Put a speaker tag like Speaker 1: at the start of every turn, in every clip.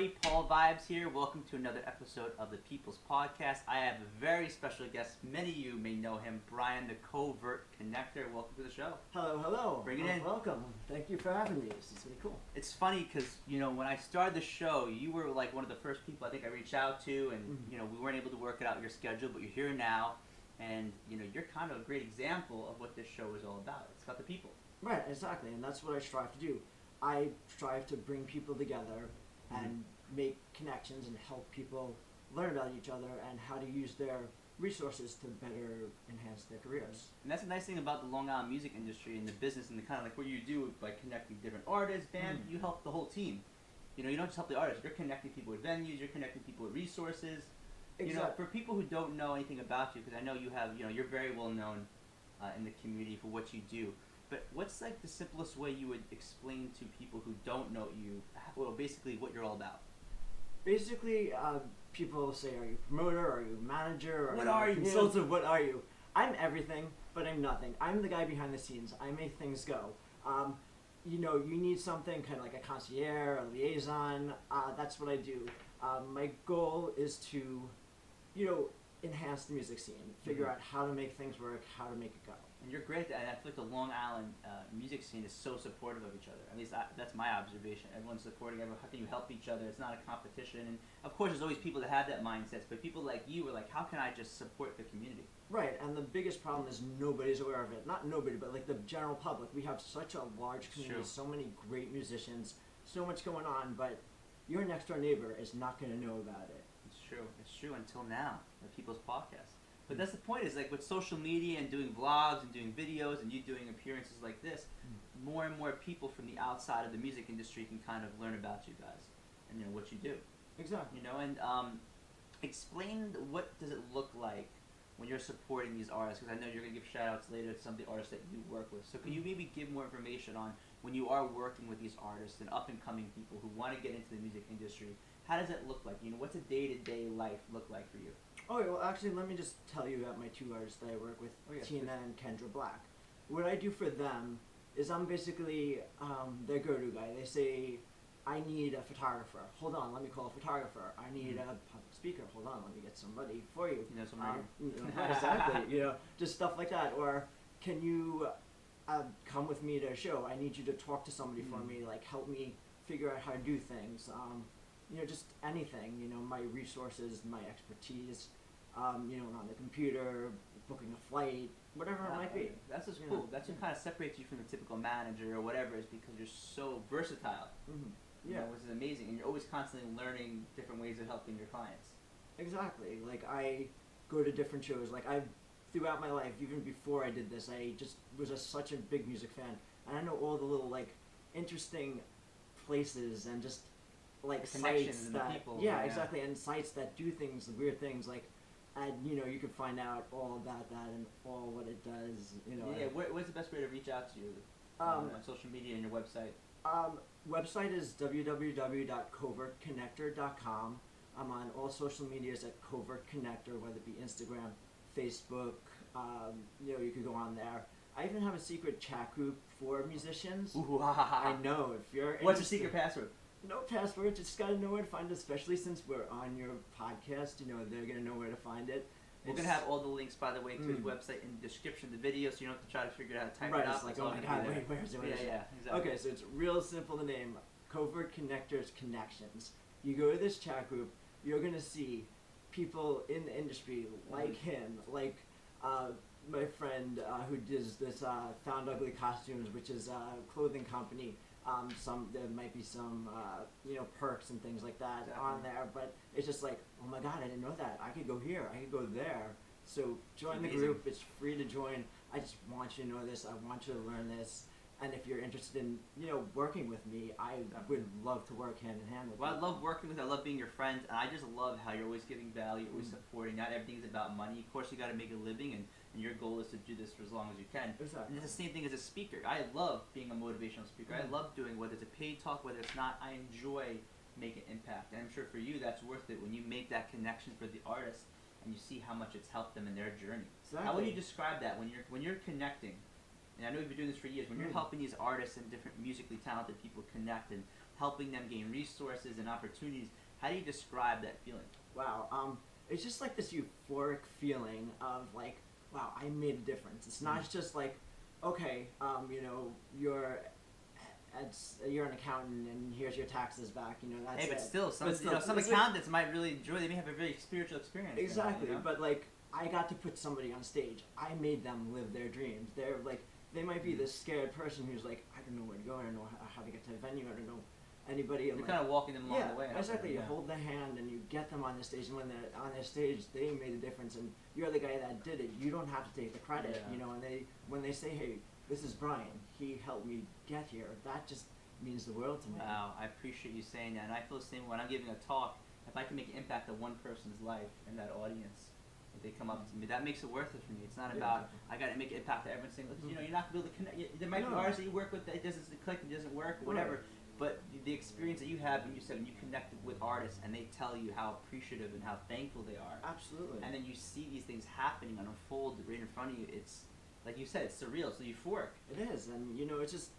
Speaker 1: everybody, Paul Vibes here. Welcome to another episode of the People's Podcast. I have a very special guest. Many of you may know him, Bryan, the Covert Connector. Welcome to the show.
Speaker 2: Hello, hello.
Speaker 1: Bring it in.
Speaker 2: Welcome. Thank you for having me. This is really cool.
Speaker 1: It's funny because, when I started the show, you were like one of the first people I think I reached out to, and, we weren't able to work it out your schedule, but you're here now, and, you're kind of a great example of what this show is all about. It's about the people.
Speaker 2: Right, exactly, and that's what I strive to do. I strive to bring people together and make connections and help people learn about each other and how to use their resources to better enhance their careers.
Speaker 1: And that's the nice thing about the Long Island music industry and the business and the kind of like what you do by connecting different artists, bands, you help the whole team. You don't just help the artists, you're connecting people with venues, you're connecting people with resources.
Speaker 2: Exactly.
Speaker 1: For people who don't know anything about you, because I know you have, you're very well known in the community for what you do. But what's like the simplest way you would explain to people who don't know you, well, basically what you're all about?
Speaker 2: Basically, people say, are you a promoter, are you a manager,
Speaker 1: What are you?
Speaker 2: Consultant, what are you? I'm everything, but I'm nothing. I'm the guy behind the scenes. I make things go. You need something kind of like a concierge, a liaison. That's what I do. My goal is to, enhance the music scene, figure out how to make things work, how to make it go.
Speaker 1: And you're great at that, and I feel like the Long Island music scene is so supportive of each other. At least that's my observation. Everyone's supporting everyone. How can you help each other? It's not a competition. And of course, there's always people that have that mindset, but people like you are like, how can I just support the community?
Speaker 2: Right, and the biggest problem is nobody's aware of it. Not nobody, but like the general public. We have such a large community, so many great musicians, so much going on, but your next door neighbor is not going to know about it.
Speaker 1: It's true until now, the People's Podcast. But that's the point, is like with social media and doing vlogs and doing videos and you doing appearances like this, more and more people from the outside of the music industry can kind of learn about you guys and what you do.
Speaker 2: Exactly.
Speaker 1: And explain what does it look like when you're supporting these artists, because I know you're going to give shout outs later to some of the artists that you work with. So can you maybe give more information on when you are working with these artists and up and coming people who want to get into the music industry, how does it look like? What's a day-to-day life look like for you?
Speaker 2: Oh, well, actually, let me just tell you about my two artists that I work with, Tina and Kendra Black. What I do for them is I'm basically their go-to guy. They say, I need a photographer. Hold on, let me call a photographer. I need a public speaker. Hold on, let me get somebody for you. Exactly. Just stuff like that. Or can you come with me to a show? I need you to talk to somebody for me. Like, help me figure out how to do things. Just anything, my resources, my expertise, on the computer, booking a flight, whatever it might be.
Speaker 1: That's just cool. That's what kind of separates you from the typical manager or whatever, is because you're so versatile. Which is amazing. And you're always constantly learning different ways of helping your clients.
Speaker 2: Exactly. Like, I go to different shows. Like, throughout my life, even before I did this, I just was such a big music fan. And I know all the little, interesting places and just sites that
Speaker 1: people,
Speaker 2: exactly, and sites that do things, weird things, and you can find out all about that and all what it does.
Speaker 1: What's the best way to reach out to you on social media and your website?
Speaker 2: Website is www.covertconnector.com. I'm on all social medias at Covert Connector, whether it be Instagram, Facebook. You could go on there. I even have a secret chat group for musicians. I know, if you're interested.
Speaker 1: What's your secret password?
Speaker 2: No password, just gotta know where to find it, especially since we're on your podcast, they're gonna know where to find it.
Speaker 1: We're gonna have all the links, by the way, to his website in the description of the video, so you don't have to try to figure out how to type it out.
Speaker 2: It's like, oh my god, wait, where's it?
Speaker 1: Exactly.
Speaker 2: Okay, so it's real simple to name, Covert Connectors Connections. You go to this chat group, you're gonna see people in the industry like him, like my friend who does this Found Ugly Costumes, which is a clothing company. There might be some perks and things like that on there, but it's just like, oh my god, I didn't know that. I could go here, I could go there. So join the group. It's free to join. I just want you to know this. I want you to learn this. And if you're interested in working with me, I would love to work hand in hand with you.
Speaker 1: Well, I love working with you. I love being your friend, and I just love how you're always giving value, always supporting. Not everything's about money. Of course, you got to make a living, and your goal is to do this for as long as you can.
Speaker 2: Exactly.
Speaker 1: And it's the same thing as a speaker. I love being a motivational speaker. I love doing, whether it's a paid talk, whether it's not. I enjoy making impact, and I'm sure for you that's worth it when you make that connection for the artist and you see how much it's helped them in their journey.
Speaker 2: Exactly.
Speaker 1: How would you describe that when you're connecting? And I know you've been doing this for years. When you're helping these artists and different musically talented people connect, and helping them gain resources and opportunities. How do you describe that feeling?
Speaker 2: Wow. It's just like this euphoric feeling of like, wow, I made a difference. It's not just like, okay, you know, you're an accountant and here's your taxes back. You know, that's
Speaker 1: Hey, but
Speaker 2: it.
Speaker 1: still, some
Speaker 2: But
Speaker 1: you know, some
Speaker 2: it's
Speaker 1: accountants might really enjoy. They may have a very spiritual experience.
Speaker 2: exactly.
Speaker 1: You know?
Speaker 2: But like, I got to put somebody on stage. I made them live their dreams. They're like, they might be this scared person who's like, I don't know where to go. I don't know how to get to a venue. I don't know anybody.
Speaker 1: You're kind of walking them along the way.
Speaker 2: Exactly.
Speaker 1: Yeah.
Speaker 2: You hold their hand and you get them on the stage, and when they're on their stage, they made a difference, and you're the guy that did it. You don't have to take the credit,
Speaker 1: Yeah.
Speaker 2: you know. And when they say, "Hey, this is Bryan. He helped me get here," that just means the world to me.
Speaker 1: Wow, I appreciate you saying that, and I feel the same when I'm giving a talk. If I can make an impact on one person's life in that audience, if they come up to me, that makes it worth it for me. It's not about I got to make an impact to every single. You know, you're not gonna be able to connect. There might be artists that you work with that it doesn't click, it doesn't work, or whatever.
Speaker 2: Right.
Speaker 1: But the experience that you have, when you said when you connect with artists and they tell you how appreciative and how thankful they are,
Speaker 2: Absolutely.
Speaker 1: and then you see these things happening and unfold right in front of you, it's like you said, it's surreal, it's euphoric.
Speaker 2: It is, and you know, it's just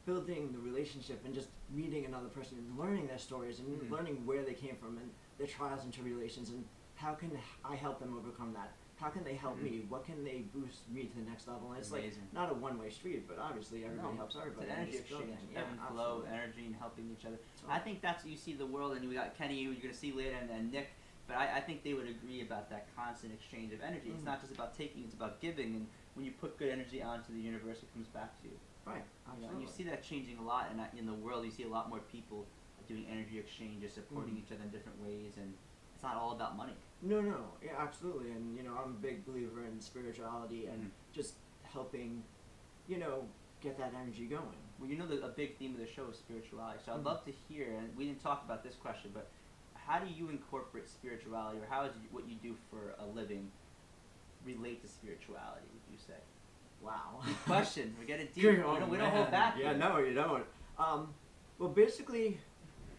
Speaker 2: building the relationship and just meeting another person and learning their stories and learning where they came from and their trials and tribulations and how can I help them overcome that. How can they help me? What can they boost me to the next level? And it's
Speaker 1: Amazing.
Speaker 2: Like not a one-way street, but obviously everybody helps everybody.
Speaker 1: It's an energy
Speaker 2: It's building.
Speaker 1: exchange,
Speaker 2: Yeah,
Speaker 1: ebb and flow,
Speaker 2: absolutely.
Speaker 1: energy and helping each other.
Speaker 2: Totally.
Speaker 1: I think that's what you see the world, and we got Kenny, who you're going to see later, and Nick. But I think they would agree about that constant exchange of energy. It's not just about taking; it's about giving. And when you put good energy onto the universe, it comes back to you.
Speaker 2: Right.
Speaker 1: You know,
Speaker 2: Absolutely.
Speaker 1: and you see that changing a lot in the world. You see a lot more people doing energy exchanges, supporting each other in different ways, and it's not all about money.
Speaker 2: No, yeah, absolutely, and you know, I'm a big believer in spirituality and just helping, you know, get that energy going.
Speaker 1: Well, you know, a big theme of the show is spirituality. So I'd love to hear, and we didn't talk about this question, but how do you incorporate spirituality, or how is what you do for a living relate to spirituality? Would you say?
Speaker 2: Wow.
Speaker 1: Deep question. We get it deep.
Speaker 2: Oh,
Speaker 1: we don't hold back.
Speaker 2: Yeah,
Speaker 1: here.
Speaker 2: no, you don't. Well, basically,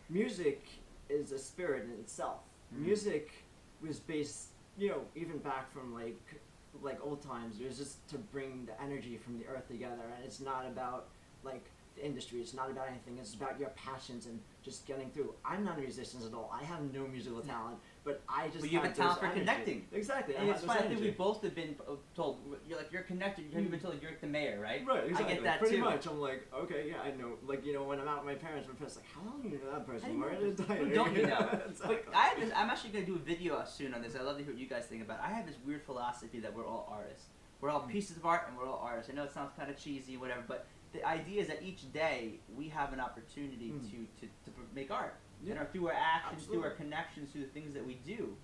Speaker 2: music is a spirit in itself. Music was based, you know, even back from like old times. It was just to bring the energy from the earth together, and it's not about like the industry. It's not about anything. It's about your passions and just getting through. I'm not a musician at all. I have no musical talent, but I just.
Speaker 1: But you have a talent for connecting.
Speaker 2: Exactly.
Speaker 1: And it's funny. I think we both have been told you're connected. Have you been told you're the mayor, right?
Speaker 2: Right, exactly.
Speaker 1: I get that
Speaker 2: Pretty
Speaker 1: too.
Speaker 2: much. I'm like, okay, yeah, I know. Like, you know, when I'm out with my parents, my parents are like, how long do you know that person? Where did it die?
Speaker 1: Who don't you know?
Speaker 2: Exactly.
Speaker 1: But I have this, I'm actually going to do a video soon on this. I'd love to hear what you guys think about it. I have this weird philosophy that we're all artists. We're all pieces of art and we're all artists. I know it sounds kind of cheesy or whatever, but the idea is that each day we have an opportunity to make art.
Speaker 2: Yeah.
Speaker 1: You know, through our actions,
Speaker 2: Absolutely.
Speaker 1: through our connections, through the things that we do.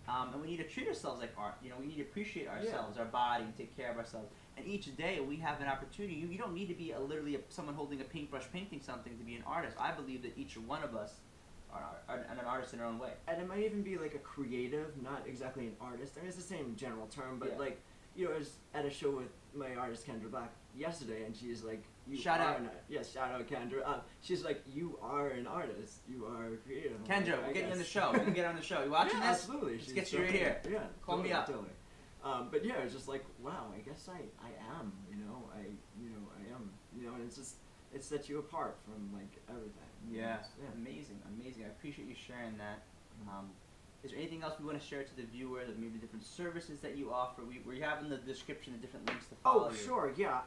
Speaker 1: And we need to treat ourselves like art. You know, we need to appreciate ourselves, our body, and take care of ourselves. And each day we have an opportunity. You don't need to be literally someone holding a paintbrush painting something to be an artist. I believe that each one of us are an artist in our own way.
Speaker 2: And it might even be like a creative, not exactly an artist. I mean, it's the same general term, but like, you know, I was at a show with my artist Kendra Black yesterday, and she's like,
Speaker 1: shout out
Speaker 2: Kendra. She's like, you are an artist. You are creative.
Speaker 1: Kendra, we'll get you on the show. We can get on the show. You watching this?
Speaker 2: Absolutely.
Speaker 1: Let's get you right here.
Speaker 2: Yeah.
Speaker 1: Call me up.
Speaker 2: Totally. But yeah, it's just like, wow, I guess I am, I am, and it's just, it sets you apart from like everything.
Speaker 1: Yeah. Amazing. I appreciate you sharing that. Is there anything else we want to share to the viewers, of maybe different services that you offer? We have in the description the different links to follow you.
Speaker 2: Sure, yeah.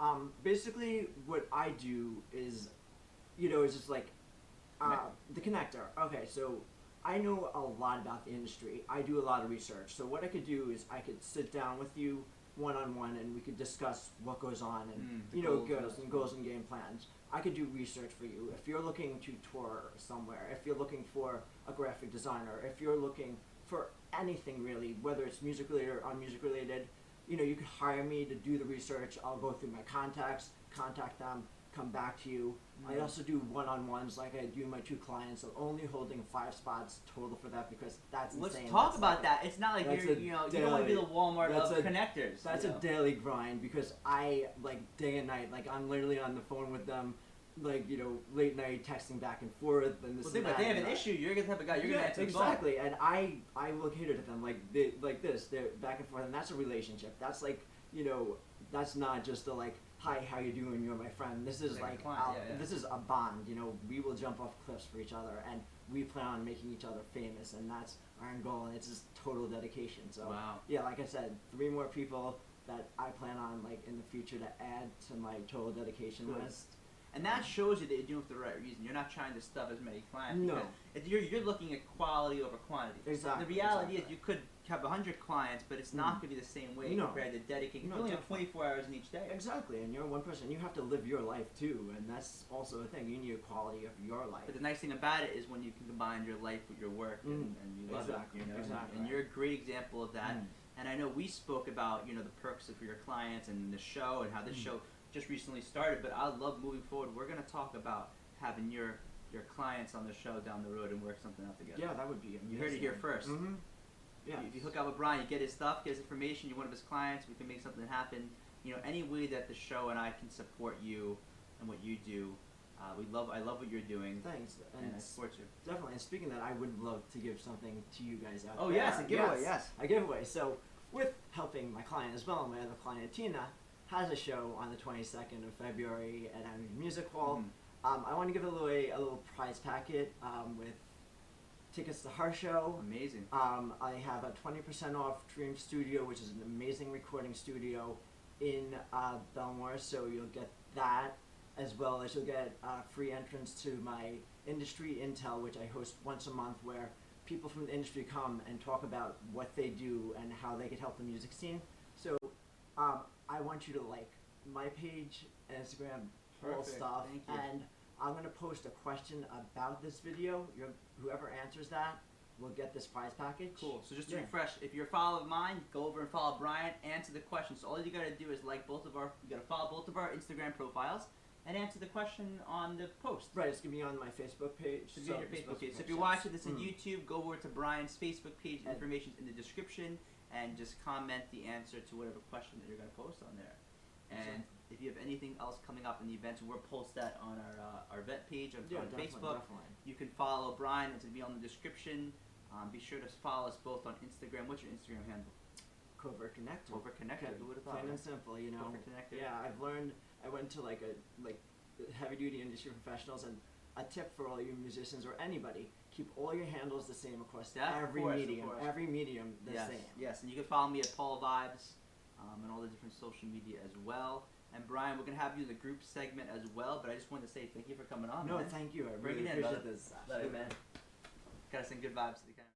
Speaker 2: Basically, what I do is, you know, it's just like, the connector. Okay, so I know a lot about the industry. I do a lot of research. So what I could do is I could sit down with you one-on-one and we could discuss what goes on and, you know, goals and game plans. I could do research for you. If you're looking to tour somewhere, if you're looking for a graphic designer, if you're looking for anything really, whether it's music related or unmusic related, you know, you could hire me to do the research. I'll go through my contacts, contact them, come back to you. I also do one-on-ones like I do my 2 clients. I'm only holding 5 spots total for that because that's insane.
Speaker 1: Let's talk about that. It's not like you don't want to be the Walmart of connectors.
Speaker 2: That's a daily grind because I, like, day and night, like, I'm literally on the phone with them, like, you know, late night texting back and forth and this and that.
Speaker 1: But they have an issue. You're going to have a guy. You're going to answer the phone.
Speaker 2: Exactly. And I will cater to them like this. They're back and forth, and that's a relationship. That's like, you know, that's not just a like, hi, how you doing? You're my friend. This is
Speaker 1: Like a
Speaker 2: like
Speaker 1: client, yeah.
Speaker 2: this is a bond. You know, we will jump off cliffs for each other, and we plan on making each other famous, and that's our end goal. And it's just total dedication. So
Speaker 1: Wow.
Speaker 2: yeah, like I said, 3 more people that I plan on like in the future to add to my total dedication
Speaker 1: Good.
Speaker 2: list.
Speaker 1: And that shows you that you're doing it for the right reason. You're not trying to stuff as many clients.
Speaker 2: No.
Speaker 1: because you're looking at quality over quantity.
Speaker 2: Exactly.
Speaker 1: The reality
Speaker 2: exactly.
Speaker 1: is you could have 100 clients, but it's not going to be the same way
Speaker 2: No.
Speaker 1: compared to dedicating.
Speaker 2: No,
Speaker 1: You only have
Speaker 2: definitely.
Speaker 1: 24 hours in each day.
Speaker 2: Exactly, and you're one person. You have to live your life too, and that's also a thing. You need a quality of your life.
Speaker 1: But the nice thing about it is when you can combine your life with your work, and you love
Speaker 2: Exactly,
Speaker 1: it. You know?
Speaker 2: exactly.
Speaker 1: And you're a great example of that. And I know we spoke about the perks for your clients and the show and how this show just recently started. But I love moving forward. We're going to talk about having your clients on the show down the road and work something out together.
Speaker 2: Yeah, that would be amazing.
Speaker 1: You heard it here first.
Speaker 2: Mm-hmm. Yeah.
Speaker 1: If you hook up with Bryan, you get his stuff, get his information, you're one of his clients, we can make something happen. Any way that the show and I can support you and what you do, I love what you're doing.
Speaker 2: Thanks.
Speaker 1: And I support you.
Speaker 2: Definitely. And speaking of that, I would love to give something to you guys out there.
Speaker 1: Oh, yes, a giveaway, yes.
Speaker 2: A giveaway. So, with helping my client as well, my other client, Tina, has a show on the 22nd of February at Avenue Music Hall. I want to give away a little prize packet with tickets to her show.
Speaker 1: Amazing.
Speaker 2: I have a 20% off Dream Studio, which is an amazing recording studio in Belmore, so you'll get that, as well as you'll get free entrance to my Industry Intel, which I host once a month, where people from the industry come and talk about what they do and how they could help the music scene. So I want you to like my page, Instagram, all
Speaker 1: Perfect.
Speaker 2: stuff,
Speaker 1: Thank you.
Speaker 2: and I'm going to post a question about this video. Whoever answers that will get this prize package.
Speaker 1: Cool. So just to refresh, if you're a follower of mine, go over and follow Bryan, answer the question. So all you gotta do is you gotta follow both of our Instagram profiles and answer the question on the post.
Speaker 2: Right, it's going to be on my Facebook page.
Speaker 1: Should be on your Facebook page. So if you're watching this on YouTube, go over to Bryan's Facebook page.
Speaker 2: And
Speaker 1: Information's in the description, and just comment the answer to whatever question that you're gonna post on there. And if you have anything else coming up in the event, we'll post that on our event page on Facebook.
Speaker 2: Definitely.
Speaker 1: You can follow Bryan. It's going to be on the description. Be sure to follow us both on Instagram. What's your Instagram handle?
Speaker 2: Covert Connector.
Speaker 1: Covert Connector. Who would have thought?
Speaker 2: Plain and simple,
Speaker 1: Covert Connector.
Speaker 2: Yeah, I've learned. I went to like heavy duty industry professionals, and a tip for all you musicians or anybody: keep all your handles the same across every medium. Every medium the same.
Speaker 1: Yes, and you can follow me at Paul Vibes and all the different social media as well. And Bryan, we're gonna have you in the group segment as well. But I just wanted to say thank you for coming on.
Speaker 2: No,
Speaker 1: man.
Speaker 2: thank you. I
Speaker 1: Bring
Speaker 2: really
Speaker 1: it in,
Speaker 2: appreciate
Speaker 1: brother.
Speaker 2: this.
Speaker 1: Love you, man. Gotta send good vibes to the camera.